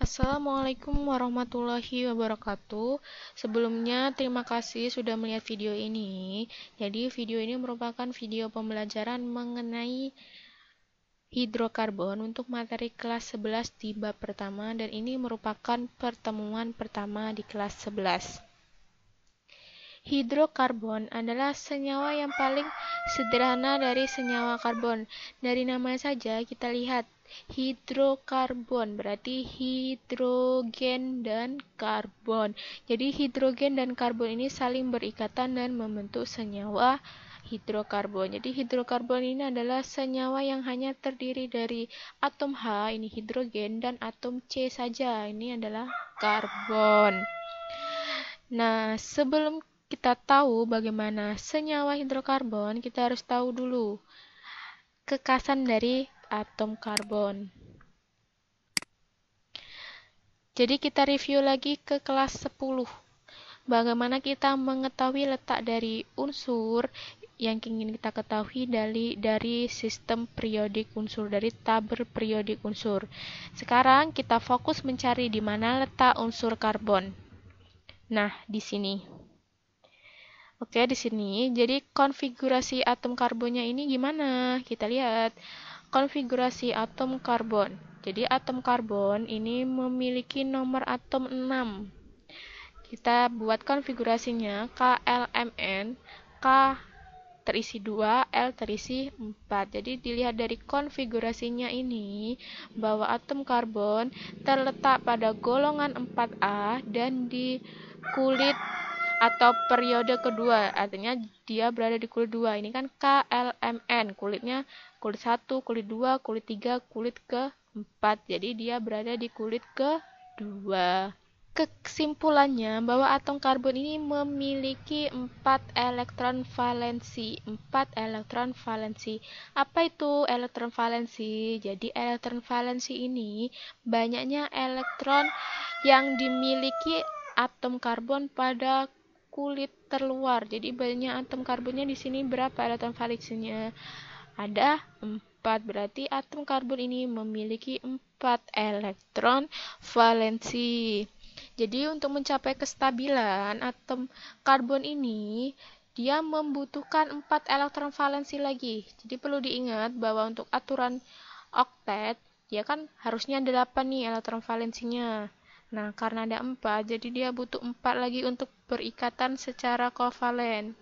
Assalamualaikum warahmatullahi wabarakatuh. Sebelumnya, terima kasih sudah melihat video ini. Jadi, video ini merupakan video pembelajaran mengenai hidrokarbon untuk materi kelas 11 di bab pertama, dan ini merupakan pertemuan pertama di kelas 11. Hidrokarbon adalah senyawa yang paling sederhana dari senyawa karbon. Dari namanya saja kita lihat hidrokarbon berarti hidrogen dan karbon. Jadi hidrogen dan karbon ini saling berikatan dan membentuk senyawa hidrokarbon. Jadi hidrokarbon ini adalah senyawa yang hanya terdiri dari atom H, ini hidrogen, dan atom C saja, ini adalah karbon. Nah, sebelum kita tahu bagaimana senyawa hidrokarbon, kita harus tahu dulu kekasan dari atom karbon. Jadi kita review lagi ke kelas 10. Bagaimana kita mengetahui letak dari unsur yang ingin kita ketahui dari sistem periodik unsur, dari tabel periodik unsur. Sekarang kita fokus mencari di mana letak unsur karbon. Nah, di sini. Oke, di sini. Jadi konfigurasi atom karbonnya ini gimana? Kita lihat konfigurasi atom karbon. Jadi atom karbon ini memiliki nomor atom 6. Kita buat konfigurasinya KLMN, K terisi 2, L terisi 4. Jadi dilihat dari konfigurasinya ini bahwa atom karbon terletak pada golongan 4A dan di kulit atau periode kedua, artinya dia berada di kulit 2. Ini kan KLMN, kulitnya kulit 1, kulit 2, kulit 3, kulit ke-4. Jadi dia berada di kulit ke-2. Kesimpulannya bahwa atom karbon ini memiliki 4 elektron valensi. 4 elektron valensi. Apa itu elektron valensi? Jadi elektron valensi ini banyaknya elektron yang dimiliki atom karbon pada kulit terluar. Jadi banyak atom karbonnya di sini berapa elektron valensinya? Ada 4. Berarti atom karbon ini memiliki 4 elektron valensi. Jadi untuk mencapai kestabilan atom karbon ini dia membutuhkan 4 elektron valensi lagi. Jadi perlu diingat bahwa untuk aturan oktet dia kan harusnya 8 nih elektron valensinya. Nah, karena ada 4, jadi dia butuh 4 lagi untuk berikatan secara kovalen.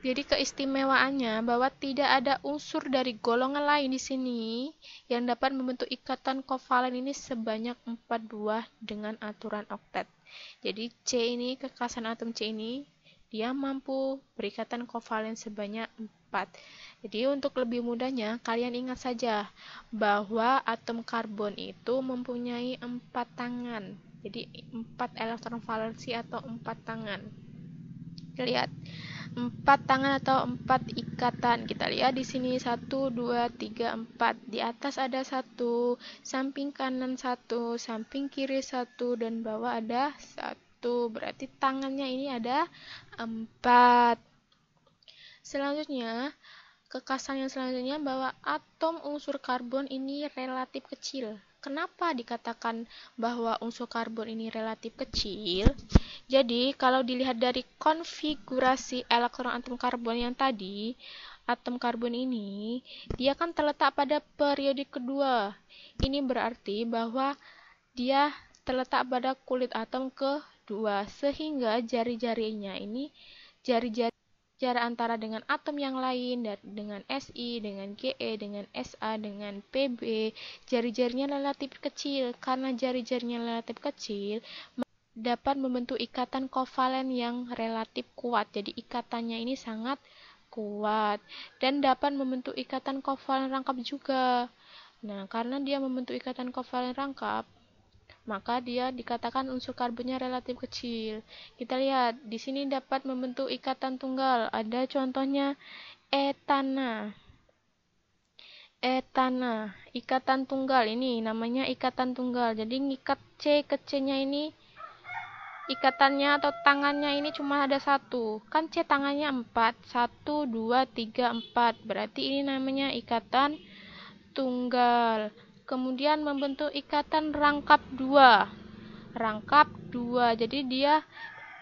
Jadi keistimewaannya bahwa tidak ada unsur dari golongan lain di sini yang dapat membentuk ikatan kovalen ini sebanyak 4 buah dengan aturan oktet. Jadi C ini, kekasan atom C ini, dia mampu berikatan kovalen sebanyak 4. Jadi untuk lebih mudahnya, kalian ingat saja bahwa atom karbon itu mempunyai 4 tangan. Jadi 4 elektron valensi atau 4 tangan. Kita lihat 4 tangan atau 4 ikatan. Kita lihat di sini 1, 2, 3, 4. Di atas ada 1, samping kanan 1, samping kiri 1, dan bawah ada 1. Berarti tangannya ini ada 4. Selanjutnya, kekasan yang selanjutnya bahwa atom unsur karbon ini relatif kecil. Kenapa dikatakan bahwa unsur karbon ini relatif kecil? Jadi, kalau dilihat dari konfigurasi elektron atom karbon yang tadi, atom karbon ini, dia kan terletak pada periode kedua. Ini berarti bahwa dia terletak pada kulit atom kedua, sehingga jari-jarinya ini, jari-jari jarak antara dengan atom yang lain, dengan Si, dengan Ge, dengan Sa, dengan Pb, jari-jarinya relatif kecil. Karena jari-jarinya relatif kecil, dapat membentuk ikatan kovalen yang relatif kuat. Jadi ikatannya ini sangat kuat dan dapat membentuk ikatan kovalen rangkap juga. Nah, karena dia membentuk ikatan kovalen rangkap, maka dia dikatakan unsur karbonnya relatif kecil. Kita lihat, di sini dapat membentuk ikatan tunggal. Ada contohnya etana. Etana, ikatan tunggal ini namanya ikatan tunggal. Jadi ngikat C ke C-nya ini, ikatannya atau tangannya ini cuma ada 1. Kan C tangannya 4. 1, 2, 3, 4. Berarti ini namanya ikatan tunggal. kemudian membentuk ikatan rangkap 2. Jadi dia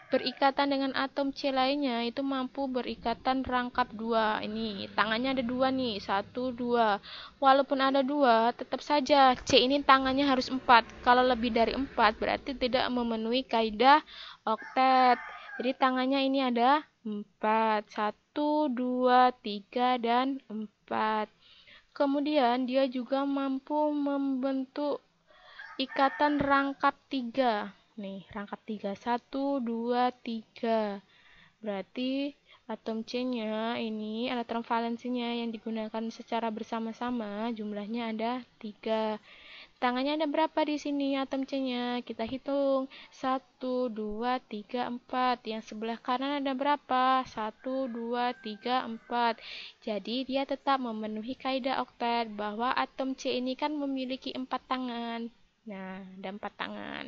berikatan dengan atom C lainnya itu mampu berikatan rangkap 2. Ini tangannya ada 2 nih, 1, 2. Walaupun ada 2, tetap saja C ini tangannya harus 4. Kalau lebih dari 4 berarti tidak memenuhi kaidah oktet. Jadi tangannya ini ada 4. 1, 2, 3, dan 4. Kemudian dia juga mampu membentuk ikatan rangkap 3. Nih, rangkap 3. 1, 2, 3. Berarti atom C-nya ini, elektron valensinya yang digunakan secara bersama-sama, jumlahnya ada 3. Tangannya ada berapa di sini atom C-nya? Kita hitung. 1, 2, 3, 4. Yang sebelah kanan ada berapa? 1, 2, 3, 4. Jadi dia tetap memenuhi kaidah oktet bahwa atom C ini kan memiliki 4 tangan. Nah, ada 4 tangan.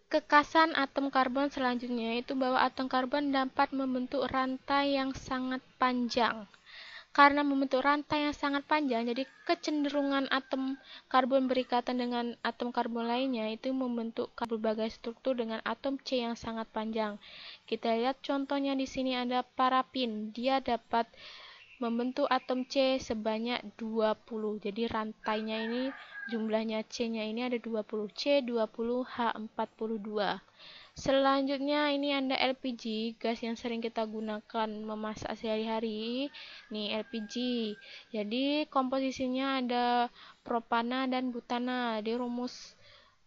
Kekasan atom karbon selanjutnya itu bahwa atom karbon dapat membentuk rantai yang sangat panjang. Karena membentuk rantai yang sangat panjang, jadi kecenderungan atom karbon berikatan dengan atom karbon lainnya itu membentuk berbagai struktur dengan atom C yang sangat panjang. Kita lihat contohnya di sini ada parafin. Dia dapat membentuk atom C sebanyak 20. Jadi rantainya ini jumlahnya C-nya ini ada 20. C20 H42. Selanjutnya ini ada LPG, gas yang sering kita gunakan memasak sehari-hari. Nih LPG. Jadi komposisinya ada propana dan butana. Di rumus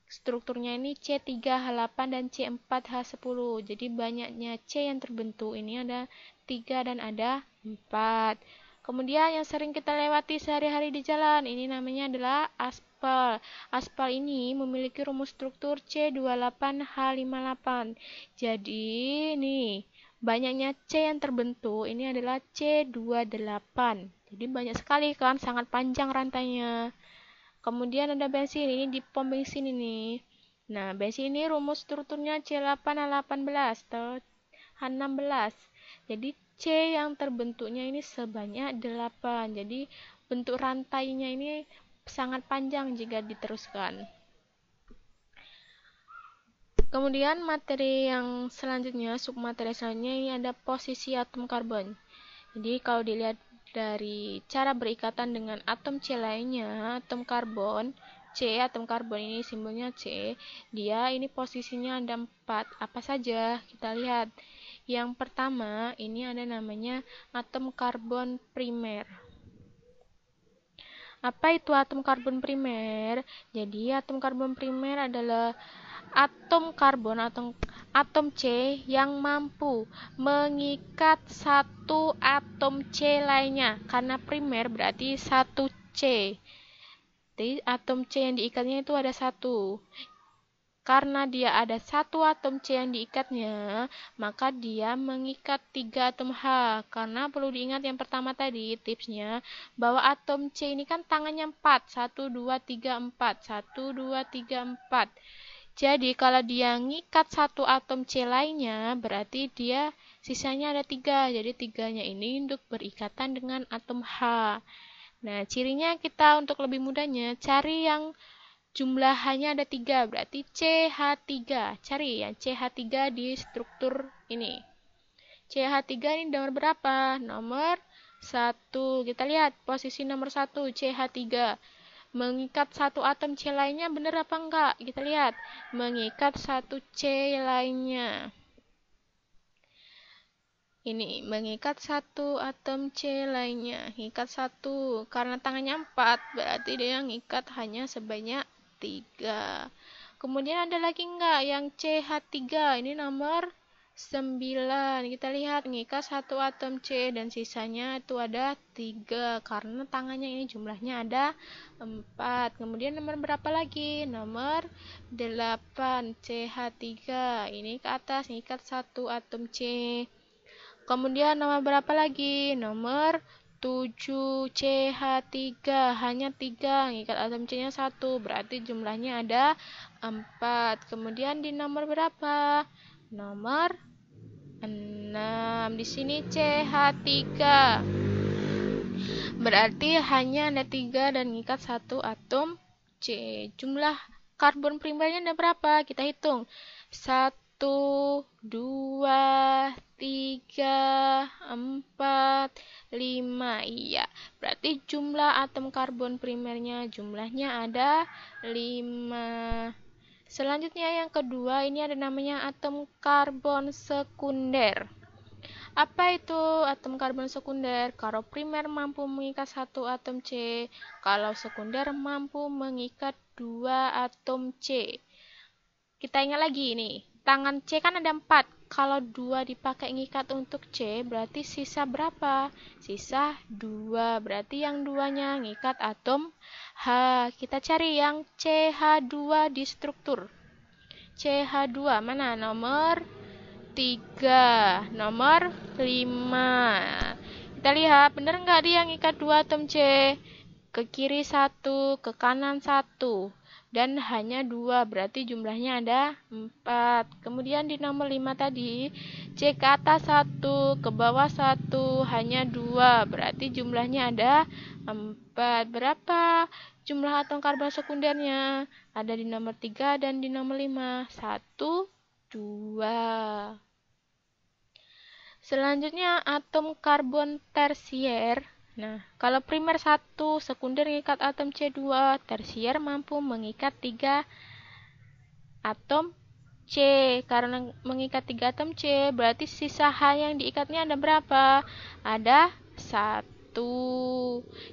strukturnya ini C3H8 dan C4H10. Jadi banyaknya C yang terbentuk ini ada 3 dan ada 4. Kemudian yang sering kita lewati sehari-hari di jalan, ini namanya adalah aspal. Aspal ini memiliki rumus struktur C28H58. Jadi nih, banyaknya C yang terbentuk ini adalah C28. Jadi banyak sekali kan, sangat panjang rantainya. Kemudian ada bensin, ini di pom bensin ini. Nah, bensin ini rumus strukturnya C8H18 atau H16. Jadi C yang terbentuknya ini sebanyak 8. Jadi bentuk rantainya ini sangat panjang jika diteruskan. Kemudian materi yang selanjutnya, submateri selanjutnya ini ada posisi atom karbon. Jadi kalau dilihat dari cara berikatan dengan atom C lainnya, atom karbon C, atom karbon ini simbolnya C, dia ini posisinya ada 4. Apa saja? Kita lihat. Yang pertama, ini ada namanya atom karbon primer. Apa itu atom karbon primer? Jadi atom karbon primer adalah atom karbon atau atom C yang mampu mengikat satu atom C lainnya. Karena primer berarti satu C. Jadi atom C yang diikatnya itu ada satu. Karena dia ada satu atom C yang diikatnya, maka dia mengikat 3 atom H. Karena perlu diingat yang pertama tadi, tipsnya, bahwa atom C ini kan tangannya 4. 1, 2, 3, 4. 1, 2, 3, 4. Jadi kalau dia ngikat satu atom C lainnya, berarti dia sisanya ada 3. Jadi 3-nya ini untuk berikatan dengan atom H. Nah, cirinya kita untuk lebih mudahnya, cari yang jumlahannya ada 3, berarti CH3. Cari yang CH3 di struktur ini. CH3 ini nomor berapa? Nomor 1. Kita lihat posisi nomor 1, CH3. Mengikat satu atom C lainnya benar apa enggak? Kita lihat. Mengikat satu C lainnya. Ini mengikat satu atom C lainnya. Mengikat satu. Karena tangannya 4, berarti dia ngikat hanya sebanyak 3. Kemudian ada lagi enggak yang CH3? Ini nomor 9. Kita lihat mengikat satu atom C dan sisanya itu ada 3. Karena tangannya ini jumlahnya ada 4. Kemudian nomor berapa lagi? Nomor 8, CH3. Ini ke atas mengikat satu atom C. Kemudian nomor berapa lagi? Nomor 7, CH3. Hanya 3. Mengikat atom C-nya 1. Berarti jumlahnya ada 4. Kemudian di nomor berapa? Nomor 6. Di sini CH3. Berarti hanya ada 3 dan mengikat 1 atom C. Jumlah karbon primernya ada berapa? Kita hitung. 1, 2, 3, 4, 5. Iya, berarti jumlah atom karbon primernya jumlahnya ada 5. Selanjutnya yang kedua, ini ada namanya atom karbon sekunder. Apa itu atom karbon sekunder? Kalau primer mampu mengikat 1 atom C, kalau sekunder mampu mengikat 2 atom C. Kita ingat lagi nih, tangan C kan ada 4. Kalau 2 dipakai ngikat untuk C, berarti sisa berapa? Sisa 2. Berarti yang 2-nya ngikat atom H. Kita cari yang CH2 di struktur. CH2 mana? Nomor 3, nomor 5. Kita lihat, benar nggak dia ngikat 2 atom C? Ke kiri 1, ke kanan 1. Dan hanya 2, berarti jumlahnya ada 4. Kemudian di nomor 5 tadi, C ke atas 1, ke bawah 1, hanya 2. Berarti jumlahnya ada 4. Berapa jumlah atom karbon sekundernya? Ada di nomor 3 dan di nomor 5. 1, 2. Selanjutnya atom karbon tersier. Nah, kalau primer 1, sekunder mengikat atom C2, tersier mampu mengikat 3 atom C. Karena mengikat 3 atom C, berarti sisa H yang diikatnya ada berapa? Ada 1.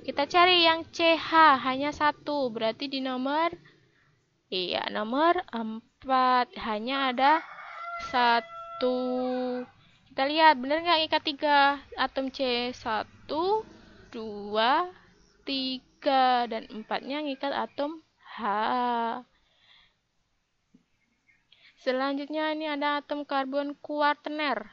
Kita cari yang CH, hanya 1. Berarti di nomor nomor 4. Hanya ada 1. Kita lihat, benar nggak ikat 3 atom C? 1, 2, 3. Dan 4-nya ngikat atom H. Selanjutnya ini ada atom karbon kuartener.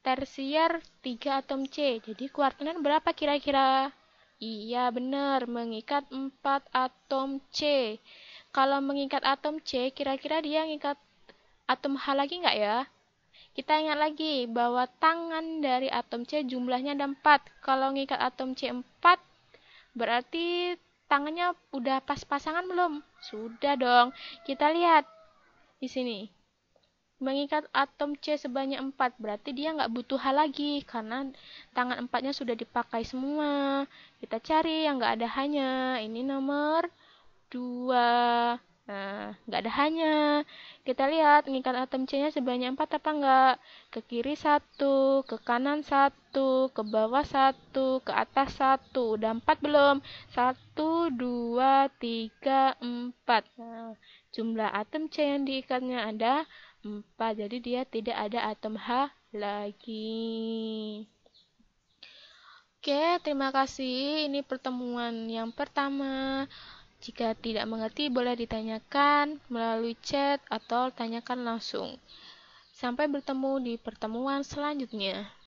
Tersier 3 atom C. Jadi kuartener berapa kira-kira? Iya benar, mengikat 4 atom C. Kalau mengikat atom C, kira-kira dia ngikat atom H lagi nggak ya? Kita ingat lagi bahwa tangan dari atom C jumlahnya ada 4. Kalau ngikat atom C 4, berarti tangannya udah pas-pasangan belum? Sudah dong. Kita lihat di sini. Mengikat atom C sebanyak 4, berarti dia nggak butuh H lagi, karena tangan 4-nya sudah dipakai semua. Kita cari yang nggak ada H-nya. Ini nomor 2. Nah, nggak ada H-nya. Kita lihat, mengikat atom C-nya sebanyak 4 apa enggak? Ke kiri 1, ke kanan 1, ke bawah 1, ke atas 1. Udah 4 belum? 1, 2, 3, 4. Nah, jumlah atom C yang diikatnya ada 4. Jadi dia tidak ada atom H lagi. Oke, terima kasih. Ini pertemuan yang pertama. Jika tidak mengerti, boleh ditanyakan melalui chat atau tanyakan langsung. Sampai bertemu di pertemuan selanjutnya.